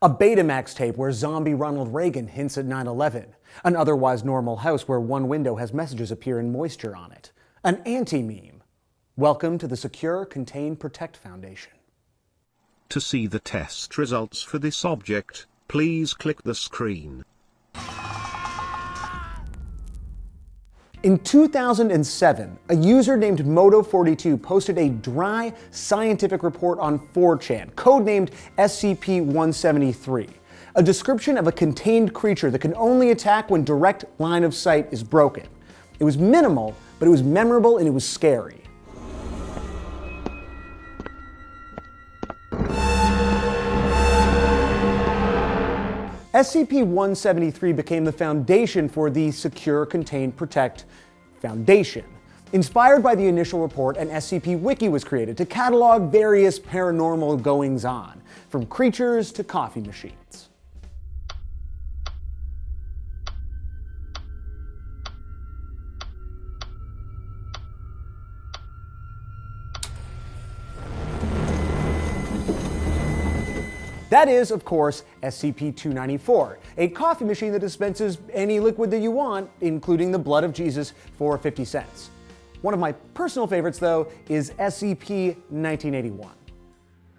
A betamax tape where zombie Ronald Reagan hints at 9/11. An otherwise normal house where one window has messages appear in moisture on it. An anti-meme. Welcome to the Secure, Contain, Protect Foundation. To see the test results for this object, please click the screen. In 2007, a user named Moto42 posted a dry scientific report on 4chan, codenamed SCP-173, a description of a contained creature that can only attack when direct line of sight is broken. It was minimal, but it was memorable and it was scary. SCP-173 became the foundation for the Secure, Contain, Protect Foundation. Inspired by the initial report, an SCP wiki was created to catalog various paranormal goings-on, from creatures to coffee machines. That is, of course, SCP-294, a coffee machine that dispenses any liquid that you want, including the blood of Jesus, for 50 cents. One of my personal favorites, though, is SCP-1981.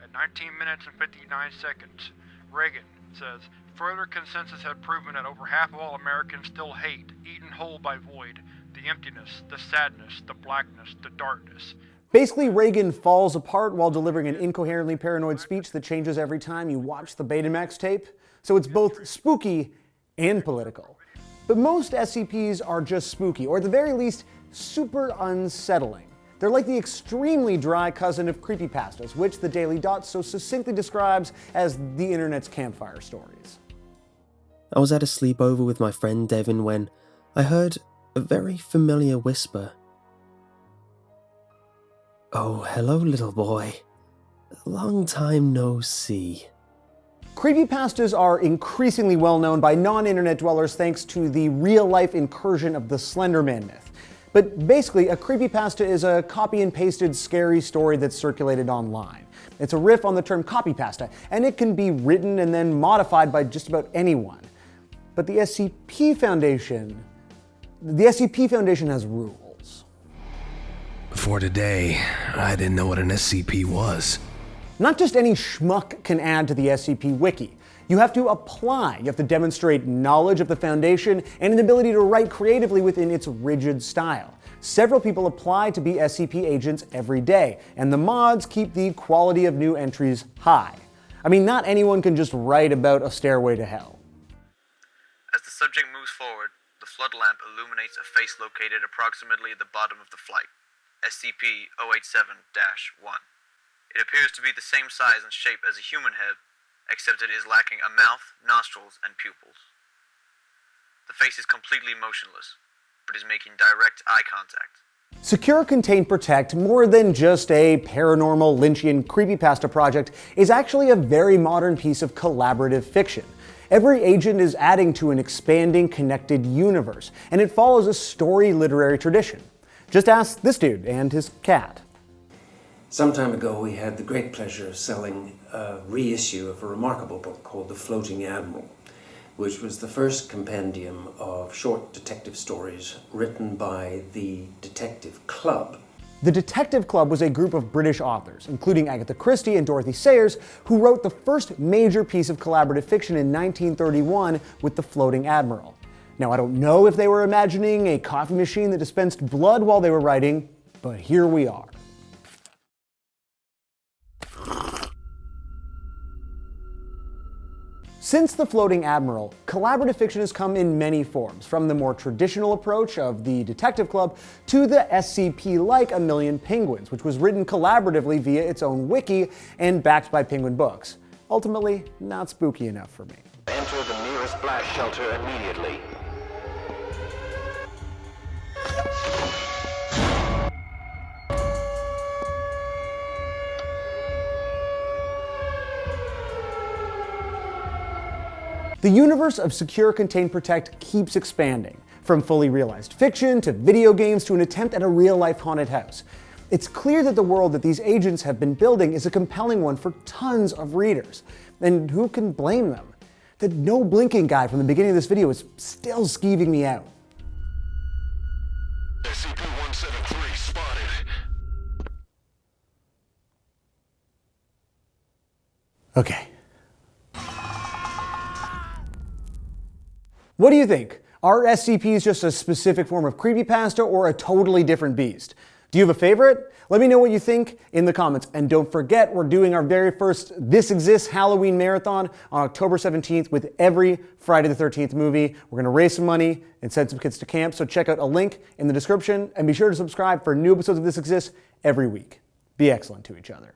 At 19 minutes and 59 seconds, Reagan says, further consensus had proven that over half of all Americans still hate, eaten whole by void, the emptiness, the sadness, the blackness, the darkness. Basically, Reagan falls apart while delivering an incoherently paranoid speech that changes every time you watch the betamax tape, so it's both spooky and political. But most SCPs are just spooky, or at the very least, super unsettling. They're like the extremely dry cousin of creepypastas, which the Daily Dot so succinctly describes as the internet's campfire stories. I was at a sleepover with my friend Devin when I heard a very familiar whisper. "Oh, hello, little boy. Long time no see." Creepypastas are increasingly well known by non-internet dwellers thanks to the real-life incursion of the Slender Man myth. But basically, a creepypasta is a copy and pasted scary story that's circulated online. It's a riff on the term copypasta, and it can be written and then modified by just about anyone. But the SCP Foundation has rules. Before today, I didn't know what an SCP was. Not just any schmuck can add to the SCP Wiki. You have to apply. You have to demonstrate knowledge of the Foundation and an ability to write creatively within its rigid style. Several people apply to be SCP agents every day, and the mods keep the quality of new entries high. I mean, not anyone can just write about a stairway to hell. As the subject moves forward, the flood lamp illuminates a face located approximately at the bottom of the flight. SCP-087-1. It appears to be the same size and shape as a human head, except it is lacking a mouth, nostrils, and pupils. The face is completely motionless, but is making direct eye contact. Secure, Contain, Protect, more than just a paranormal Lynchian creepypasta project, is actually a very modern piece of collaborative fiction. Every agent is adding to an expanding, connected universe, and it follows a story literary tradition. Just ask this dude and his cat. Some time ago, we had the great pleasure of selling a reissue of a remarkable book called The Floating Admiral, which was the first compendium of short detective stories written by the Detective Club. The Detective Club was a group of British authors, including Agatha Christie and Dorothy Sayers, who wrote the first major piece of collaborative fiction in 1931 with The Floating Admiral. Now, I don't know if they were imagining a coffee machine that dispensed blood while they were writing, but here we are. Since The Floating Admiral, collaborative fiction has come in many forms, from the more traditional approach of the Detective Club to the SCP like A Million Penguins, which was written collaboratively via its own wiki and backed by Penguin Books. Ultimately, not spooky enough for me. Enter the nearest blast shelter immediately. The universe of Secure, Contain, Protect keeps expanding, from fully realized fiction to video games to an attempt at a real-life haunted house. It's clear that the world that these agents have been building is a compelling one for tons of readers. And who can blame them? The no blinking guy from the beginning of this video is still skeeving me out. SCP-173 spotted. Okay. What do you think? Are SCPs just a specific form of creepypasta or a totally different beast? Do you have a favorite? Let me know what you think in the comments. And don't forget, we're doing our very first This Exists Halloween marathon on October 17th with every Friday the 13th movie. We're gonna raise some money and send some kids to camp, so check out a link in the description and be sure to subscribe for new episodes of This Exists every week. Be excellent to each other.